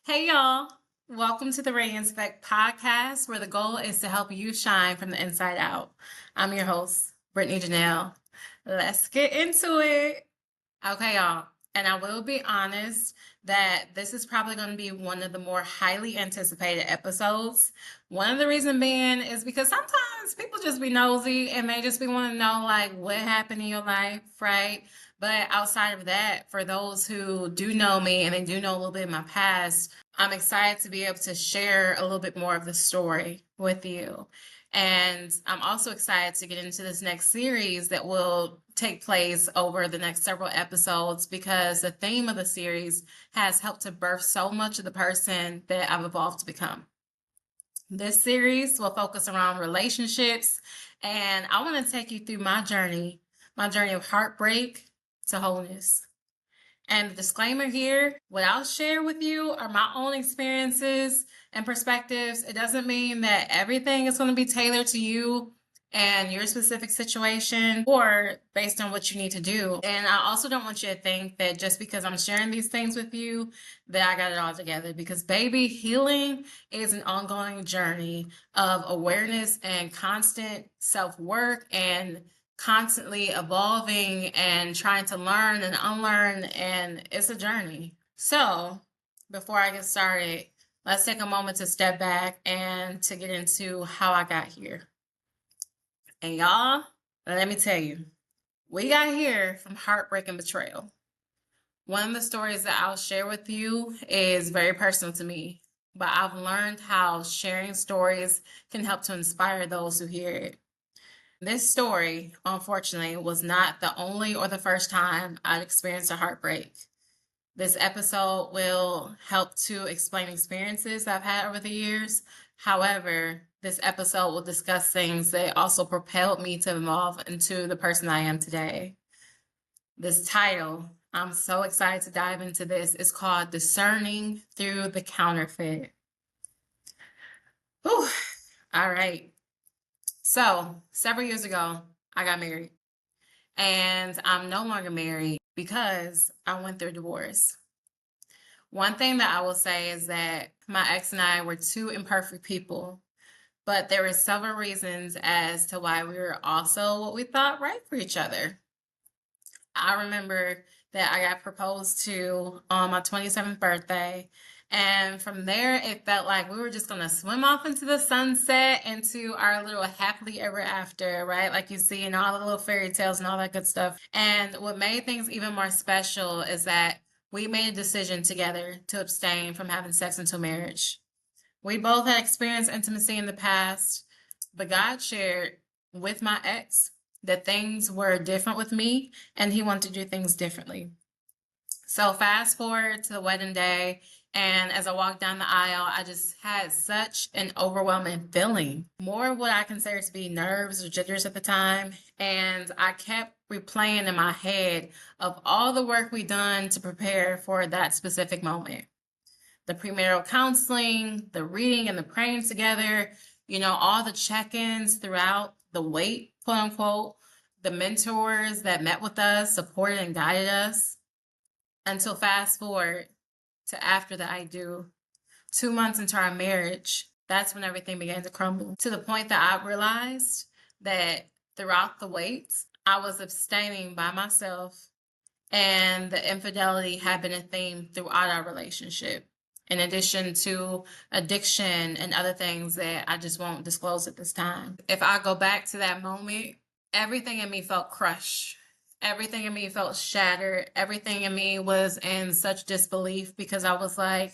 Hey y'all, welcome to the Radiance Effect podcast, where the goal is to help you shine from the inside out. I'm your host, Brittany Janelle. Let's get into it. Okay, y'all, and I will be honest that this is probably going to be one of the more highly anticipated episodes. One of the reasons being is because sometimes people just be nosy and they just be wanting to know like what happened in your life, right? But outside of that, for those who do know me and they do know a little bit of my past, I'm excited to be able to share a little bit more of the story with you. And I'm also excited to get into this next series that will take place over the next several episodes because the theme of the series has helped to birth so much of the person that I've evolved to become. This series will focus around relationships, and I want to take you through my journey of heartbreak to wholeness. And the disclaimer here, what I'll share with you are my own experiences and perspectives. It doesn't mean that everything is going to be tailored to you and your specific situation or based on what you need to do. And I also don't want you to think that just because I'm sharing these things with you, that I got it all together. Because baby, healing is an ongoing journey of awareness and constant self-work and constantly evolving and trying to learn and unlearn, and it's a journey. So before I get started, let's take a moment to step back and to get into how I got here. And y'all, let me tell you, we got here from heartbreak and betrayal. One of the stories that I'll share with you is very personal to me, but I've learned how sharing stories can help to inspire those who hear it. This story, unfortunately, was not the only or the first time I've experienced a heartbreak. This episode will help to explain experiences I've had over the years. However, this episode will discuss things that also propelled me to evolve into the person I am today. This title, I'm so excited to dive into this, is called Discerning Through the Counterfeit. Whew. All right. So, several years ago, I got married. And I'm no longer married because I went through a divorce. One thing that I will say is that my ex and I were two imperfect people, but there were several reasons as to why we were also what we thought right for each other. I remember that I got proposed to on my 27th birthday. And from there, it felt like we were just going to swim off into the sunset, into our little happily ever after, right? Like you see in all the little fairy tales and all that good stuff. And what made things even more special is that we made a decision together to abstain from having sex until marriage. We both had experienced intimacy in the past, but God shared with my ex that things were different with me and he wanted to do things differently. So fast forward to the wedding day, and as I walked down the aisle, I just had such an overwhelming feeling. More of what I consider to be nerves or jitters at the time. And I kept replaying in my head of all the work we done to prepare for that specific moment. The premarital counseling, the reading and the praying together, all the check-ins throughout the wait, quote unquote, the mentors that met with us, supported and guided us. Until fast forward to after the I do, 2 months into our marriage, that's when everything began to crumble. To the point that I realized that throughout the wait, I was abstaining by myself, and the infidelity had been a theme throughout our relationship, in addition to addiction and other things that I just won't disclose at this time. If I go back to that moment, everything in me felt crushed. Everything in me felt shattered. Everything in me was in such disbelief because I was like,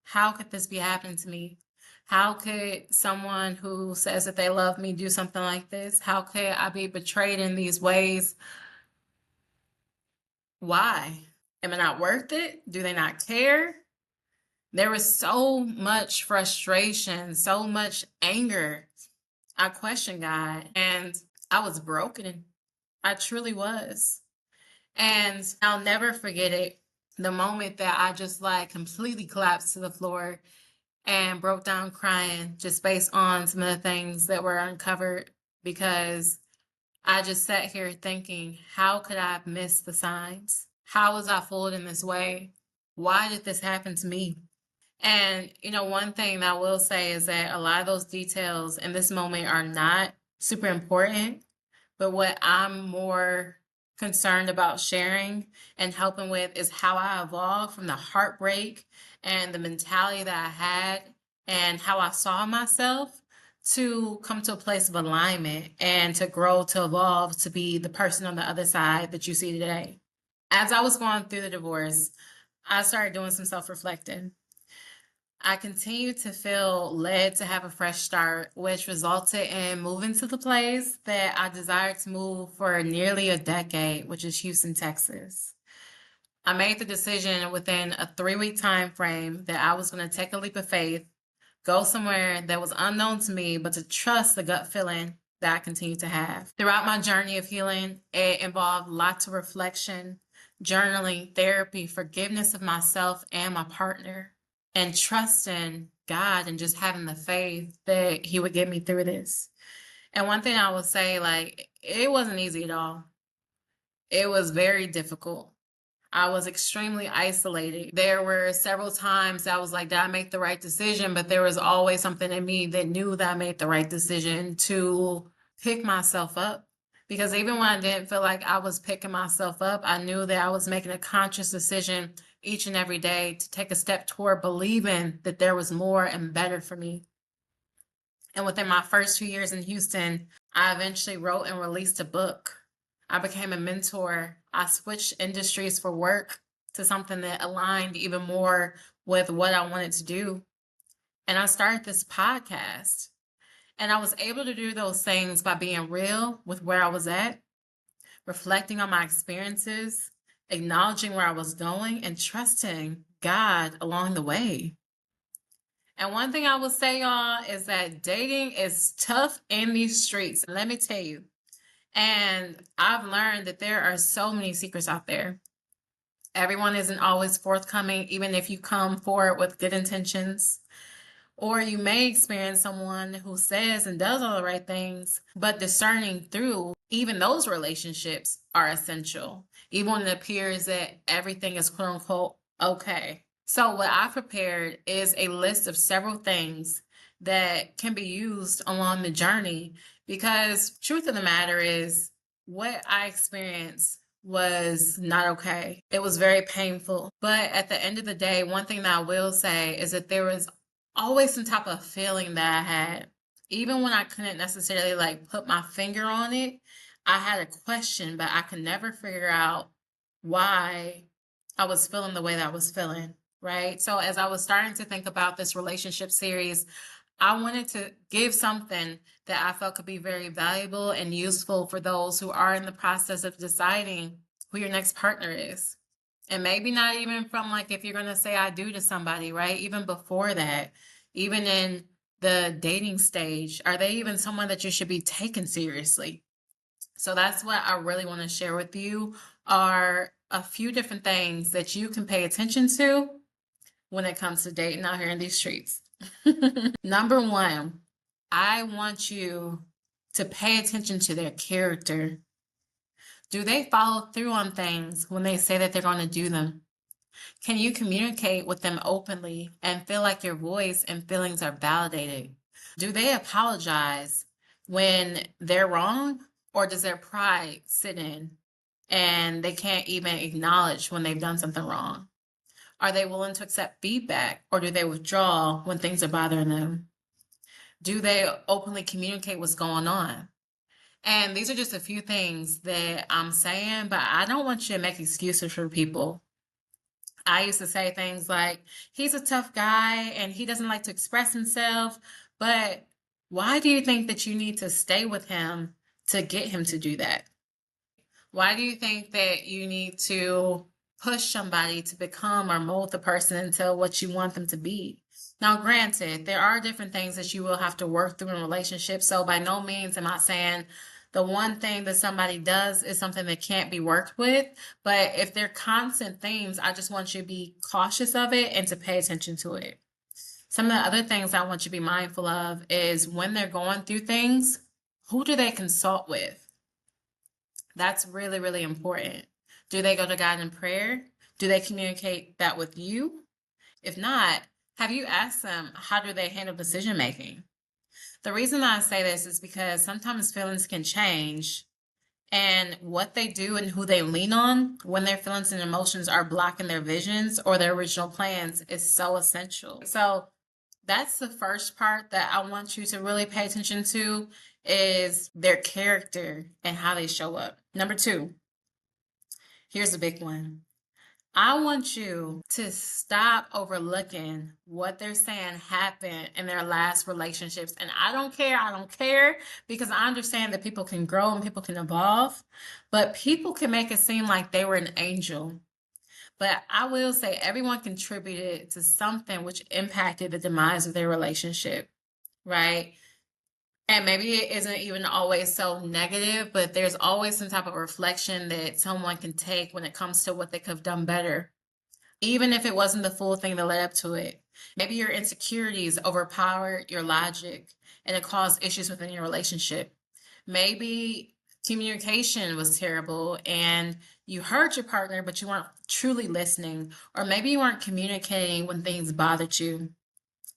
how could this be happening to me? How could someone who says that they love me do something like this? How could I be betrayed in these ways? Why? Am I not worth it? Do they not care? There was so much frustration, so much anger. I questioned God, and I was broken. I truly was. And I'll never forget it. The moment that I just completely collapsed to the floor and broke down crying just based on some of the things that were uncovered, because I just sat here thinking, how could I have missed the signs? How was I fooled in this way? Why did this happen to me? And, one thing that I will say is that a lot of those details in this moment are not super important, but what I'm more concerned about sharing and helping with is how I evolved from the heartbreak and the mentality that I had and how I saw myself to come to a place of alignment and to grow, to evolve, to be the person on the other side that you see today. As I was going through the divorce, I started doing some self reflecting. I continued to feel led to have a fresh start, which resulted in moving to the place that I desired to move for nearly a decade, which is Houston, Texas. I made the decision within a 3-week time frame that I was going to take a leap of faith, go somewhere that was unknown to me, but to trust the gut feeling that I continue to have. Throughout my journey of healing, it involved lots of reflection, journaling, therapy, forgiveness of myself and my partner, and trusting God and just having the faith that He would get me through this. And one thing I will say, like, it wasn't easy at all. It was very difficult. I was extremely isolated. There were several times I was like, did I make the right decision? But there was always something in me that knew that I made the right decision to pick myself up. Because even when I didn't feel like I was picking myself up, I knew that I was making a conscious decision each and every day to take a step toward believing that there was more and better for me. And within my first 2 years in Houston, I eventually wrote and released a book. I became a mentor. I switched industries for work to something that aligned even more with what I wanted to do. And I started this podcast. And I was able to do those things by being real with where I was at, reflecting on my experiences, acknowledging where I was going, and trusting God along the way. And one thing I will say, y'all, is that dating is tough in these streets. Let me tell you. And I've learned that there are so many secrets out there. Everyone isn't always forthcoming, even if you come forward with good intentions. Or you may experience someone who says and does all the right things, but discerning through even those relationships are essential, even when it appears that everything is quote unquote okay. So, what I prepared is a list of several things that can be used along the journey because, truth of the matter is, what I experienced was not okay. It was very painful. But at the end of the day, one thing that I will say is that there was always some type of feeling that I had. Even when I couldn't necessarily like put my finger on it, I had a question, but I could never figure out why I was feeling the way that I was feeling. Right. So as I was starting to think about this relationship series, I wanted to give something that I felt could be very valuable and useful for those who are in the process of deciding who your next partner is. And maybe not even from like if you're going to say I do to somebody, right? Even before that, even in the dating stage, are they even someone that you should be taken seriously? So that's what I really want to share with you are a few different things that you can pay attention to when it comes to dating out here in these streets. Number one, I want you to pay attention to their character. Do they follow through on things when they say that they're going to do them? Can you communicate with them openly and feel like your voice and feelings are validated? Do they apologize when they're wrong, or does their pride sit in and they can't even acknowledge when they've done something wrong? Are they willing to accept feedback, or do they withdraw when things are bothering them? Do they openly communicate what's going on? And these are just a few things that I'm saying, but I don't want you to make excuses for people. I used to say things like, he's a tough guy and he doesn't like to express himself, but why do you think that you need to stay with him to get him to do that? Why do you think that you need to push somebody to become or mold the person into what you want them to be? Now, granted, there are different things that you will have to work through in relationships. So by no means am I saying the one thing that somebody does is something that can't be worked with. But if they're constant themes, I just want you to be cautious of it and to pay attention to it. Some of the other things I want you to be mindful of is when they're going through things, who do they consult with? That's really, really important. Do they go to God in prayer? Do they communicate that with you? If not, Have you asked them how do they handle decision making? The reason I say this is because sometimes feelings can change, and what they do and who they lean on when their feelings and emotions are blocking their visions or their original plans is so essential. So that's the first part that I want you to really pay attention to, is their character and how they show up. Number two, here's a big one. I want you to stop overlooking what they're saying happened in their last relationships. And I don't care, because I understand that people can grow and people can evolve, but people can make it seem like they were an angel. But I will say everyone contributed to something which impacted the demise of their relationship, right? And maybe it isn't even always so negative, but there's always some type of reflection that someone can take when it comes to what they could have done better, even if it wasn't the full thing that led up to it. Maybe your insecurities overpowered your logic and it caused issues within your relationship. Maybe communication was terrible and you heard your partner, but you weren't truly listening. Or maybe you weren't communicating when things bothered you.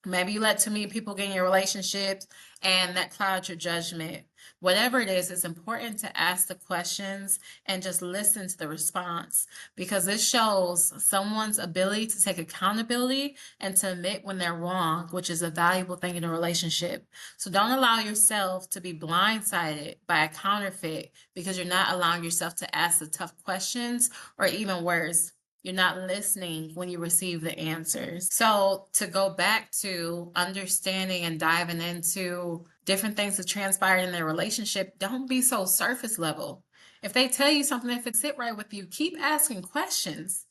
Maybe you let too many people get in your relationships and that clouds your judgment. Whatever it is, it's important to ask the questions and just listen to the response, because this shows someone's ability to take accountability and to admit when they're wrong, which is a valuable thing in a relationship. So don't allow yourself to be blindsided by a counterfeit because you're not allowing yourself to ask the tough questions, or even worse, you're not listening when you receive the answers. So to go back to understanding and diving into different things that transpired in their relationship, don't be so surface level. If they tell you something, if it sit right with you, keep asking questions.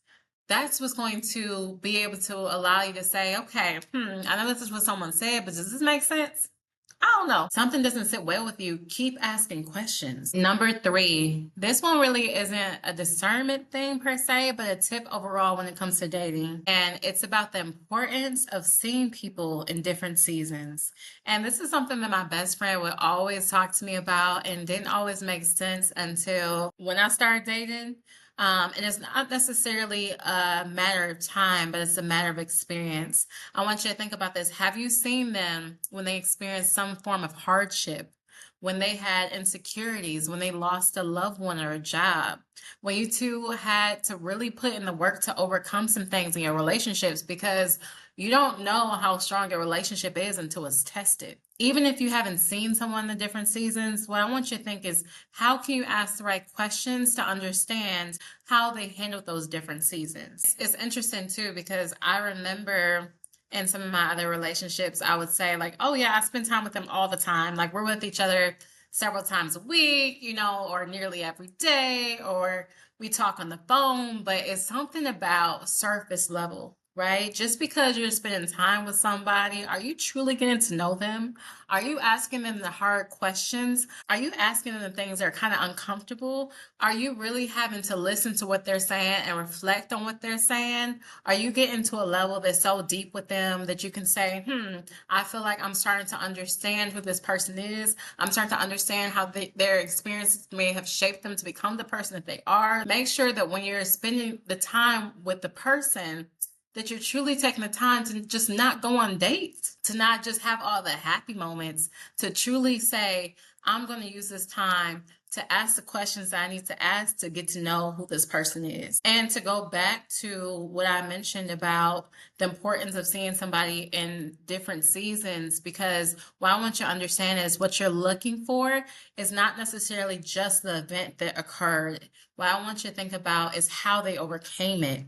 That's what's going to be able to allow you to say, okay, I know this is what someone said, but does this make sense? I don't know. Something doesn't sit well with you, keep asking questions. Number three, this one really isn't a discernment thing per se, but a tip overall when it comes to dating. And it's about the importance of seeing people in different seasons. And this is something that my best friend would always talk to me about and didn't always make sense until when I started dating. And it's not necessarily a matter of time, but it's a matter of experience. I want you to think about this. Have you seen them when they experienced some form of hardship, when they had insecurities, when they lost a loved one or a job, when you two had to really put in the work to overcome some things in your relationships? Because you don't know how strong a relationship is until it's tested. Even if you haven't seen someone in the different seasons, what I want you to think is, how can you ask the right questions to understand how they handled those different seasons? It's interesting too, because I remember in some of my other relationships, I would say like, oh yeah, I spend time with them all the time. Like we're with each other several times a week, or nearly every day, or we talk on the phone, but it's something about surface level, right? Just because you're spending time with somebody, are you truly getting to know them? Are you asking them the hard questions? Are you asking them the things that are kind of uncomfortable? Are you really having to listen to what they're saying and reflect on what they're saying? Are you getting to a level that's so deep with them that you can say, I feel like I'm starting to understand who this person is. I'm starting to understand how their experiences may have shaped them to become the person that they are. Make sure that when you're spending the time with the person, that you're truly taking the time to just not go on dates, to not just have all the happy moments, to truly say, I'm going to use this time to ask the questions that I need to ask to get to know who this person is. And to go back to what I mentioned about the importance of seeing somebody in different seasons, because what I want you to understand is what you're looking for is not necessarily just the event that occurred. What I want you to think about is how they overcame it.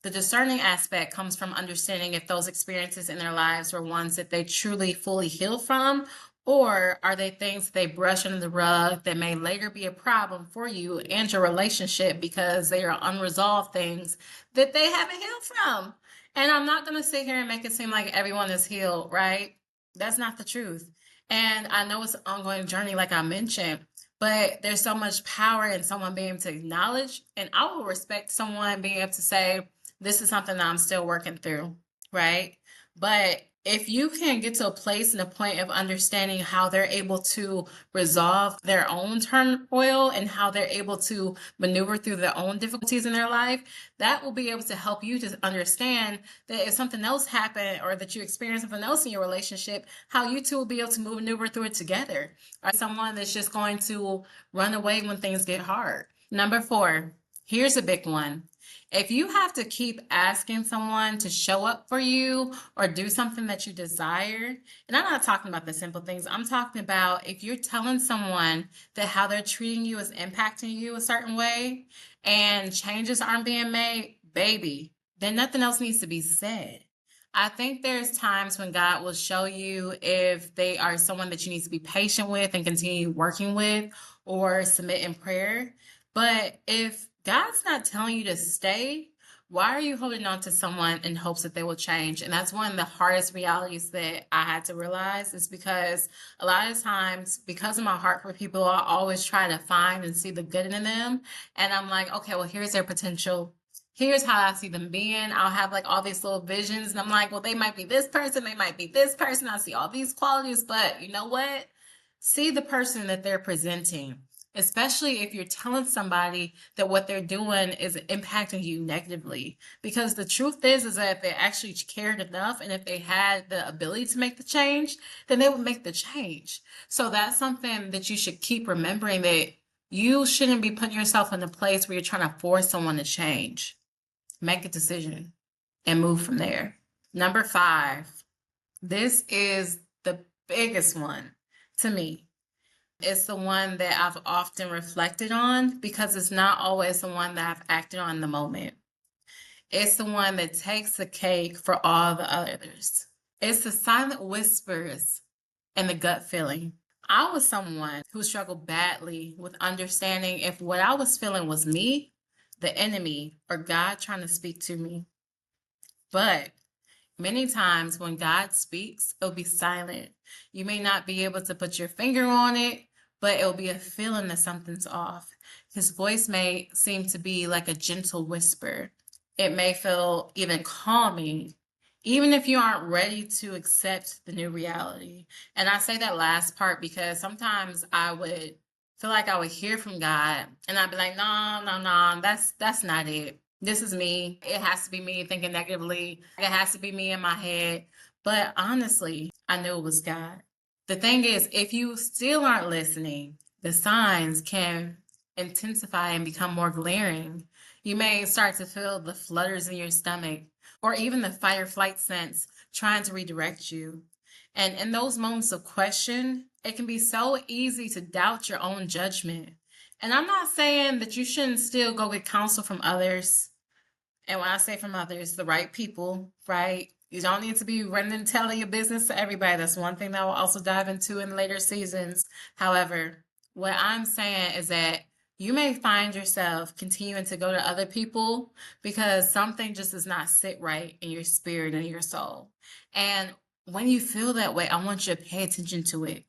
The discerning aspect comes from understanding if those experiences in their lives were ones that they truly fully heal from, or are they things that they brush under the rug that may later be a problem for you and your relationship because they are unresolved things that they haven't healed from. And I'm not going to sit here and make it seem like everyone is healed, right? That's not the truth. And I know it's an ongoing journey, like I mentioned, but there's so much power in someone being able to acknowledge, and I will respect someone being able to say, this is something that I'm still working through, right? But if you can get to a place and a point of understanding how they're able to resolve their own turmoil and how they're able to maneuver through their own difficulties in their life, that will be able to help you to understand that if something else happened or that you experience something else in your relationship, how you two will be able to maneuver through it together. Or someone that's just going to run away when things get hard. Number 4, here's a big one. If you have to keep asking someone to show up for you or do something that you desire, and I'm not talking about the simple things, I'm talking about if you're telling someone that how they're treating you is impacting you a certain way and changes aren't being made, baby, then nothing else needs to be said. I think there's times when God will show you if they are someone that you need to be patient with and continue working with or submit in prayer. But if God's not telling you to stay, why are you holding on to someone in hopes that they will change? And that's one of the hardest realities that I had to realize, is because a lot of times, because of my heart for people, I always try to find and see the good in them. And I'm like, okay, well, here's their potential. Here's how I see them being. I'll have like all these little visions, and I'm like, well, they might be this person, they might be this person. I see all these qualities, but you know what? See the person that they're presenting, especially if you're telling somebody that what they're doing is impacting you negatively. Because the truth is that if they actually cared enough and if they had the ability to make the change, then they would make the change. So that's something that you should keep remembering, that you shouldn't be putting yourself in a place where you're trying to force someone to change. Make a decision and move from there. Number 5, this is the biggest one to me. It's the one that I've often reflected on because it's not always the one that I've acted on in the moment. It's the one that takes the cake for all the others. It's the silent whispers and the gut feeling. I was someone who struggled badly with understanding if what I was feeling was me, the enemy, or God trying to speak to me. But many times when God speaks, it'll be silent. You may not be able to put your finger on it, but it'll be a feeling that something's off. His voice may seem to be like a gentle whisper. It may feel even calming, even if you aren't ready to accept the new reality. And I say that last part because sometimes I would feel like I would hear from God and I'd be like, no, no, no, that's not it. This is me. It has to be me thinking negatively. It has to be me in my head. But honestly, I knew it was God. The thing is, if you still aren't listening, the signs can intensify and become more glaring. You may start to feel the flutters in your stomach or even the fight or flight sense trying to redirect you. And in those moments of question, it can be so easy to doubt your own judgment. And I'm not saying that you shouldn't still go get counsel from others. And when I say from others, the right people, right? You don't need to be running and telling your business to everybody. That's one thing that we'll also dive into in later seasons. However, what I'm saying is that you may find yourself continuing to go to other people because something just does not sit right in your spirit and your soul. And when you feel that way, I want you to pay attention to it.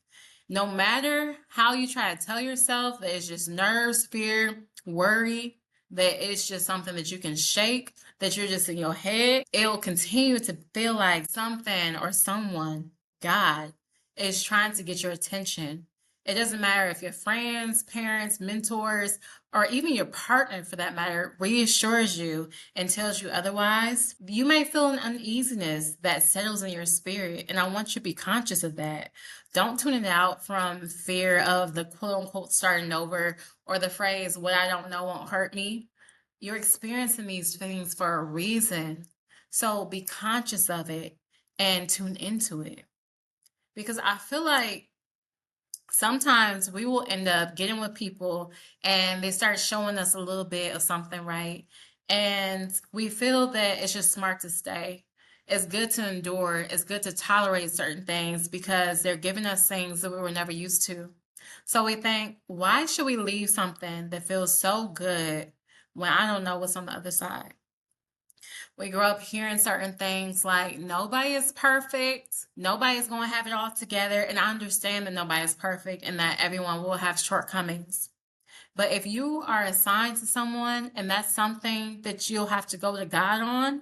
No matter how you try to tell yourself that it's just nerves, fear, worry, that it's just something that you can shake, that you're just in your head, it'll continue to feel like something or someone, God, is trying to get your attention. It doesn't matter if your friends, parents, mentors, or even your partner for that matter reassures you and tells you otherwise. You may feel an uneasiness that settles in your spirit, and I want you to be conscious of that. Don't tune it out from fear of the quote unquote starting over or the phrase, what I don't know won't hurt me. You're experiencing these things for a reason. So be conscious of it and tune into it. Because I feel like sometimes we will end up getting with people and they start showing us a little bit of something, right? And we feel that it's just smart to stay. It's good to endure. It's good to tolerate certain things because they're giving us things that we were never used to. So we think, why should we leave something that feels so good when I don't know what's on the other side? We grow up hearing certain things like nobody is perfect, nobody's going to have it all together. And I understand that nobody is perfect and that everyone will have shortcomings. But if you are assigned to someone and that's something that you'll have to go to God on,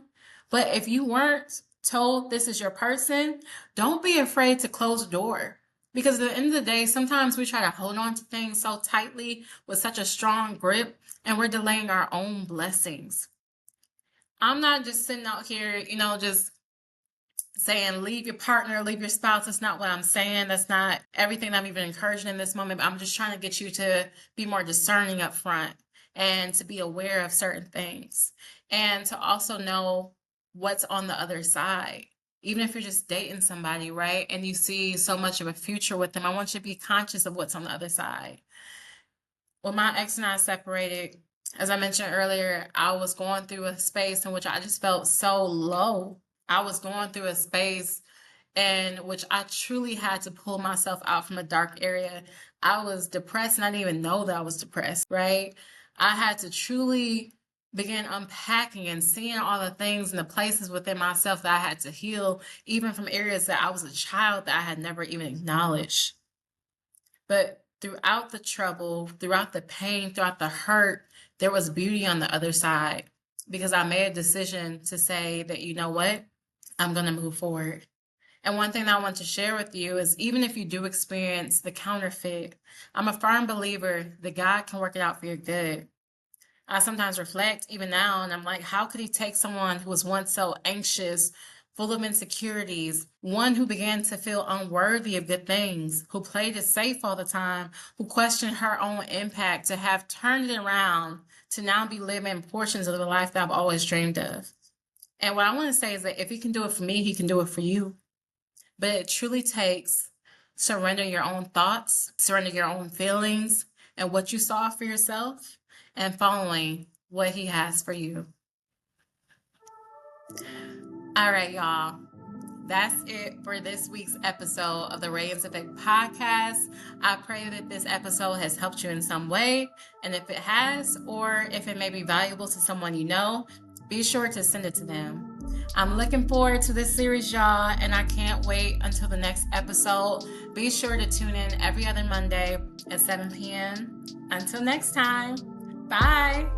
but if you weren't, told this is your person, don't be afraid to close the door. Because at the end of the day, sometimes we try to hold on to things so tightly with such a strong grip, and we're delaying our own blessings. I'm not just sitting out here, just saying leave your partner, leave your spouse. That's not what I'm saying. That's not everything I'm even encouraging in this moment. But I'm just trying to get you to be more discerning up front and to be aware of certain things and to also know what's on the other side. Even if you're just dating somebody, right? And you see so much of a future with them, I want you to be conscious of what's on the other side. When my ex and I separated, as I mentioned earlier, I was going through a space in which I just felt so low. I was going through a space in which I truly had to pull myself out from a dark area. I was depressed and I didn't even know that I was depressed, right? I had to truly begin unpacking and seeing all the things and the places within myself that I had to heal, even from areas that I was a child that I had never even acknowledged. But throughout the trouble, throughout the pain, throughout the hurt, there was beauty on the other side because I made a decision to say that, you know what, I'm going to move forward. And one thing that I want to share with you is even if you do experience the counterfeit, I'm a firm believer that God can work it out for your good. I sometimes reflect even now and I'm like, how could he take someone who was once so anxious, full of insecurities, one who began to feel unworthy of good things, who played it safe all the time, who questioned her own impact, to have turned it around to now be living portions of the life that I've always dreamed of. And what I want to say is that if he can do it for me, he can do it for you. But it truly takes surrendering your own thoughts, surrendering your own feelings and what you saw for yourself and following what he has for you. All right, y'all. That's it for this week's episode of the Radiance Effect podcast. I pray that this episode has helped you in some way. And if it has, or if it may be valuable to someone you know, be sure to send it to them. I'm looking forward to this series, y'all, and I can't wait until the next episode. Be sure to tune in every other Monday at 7 p.m. Until next time, bye.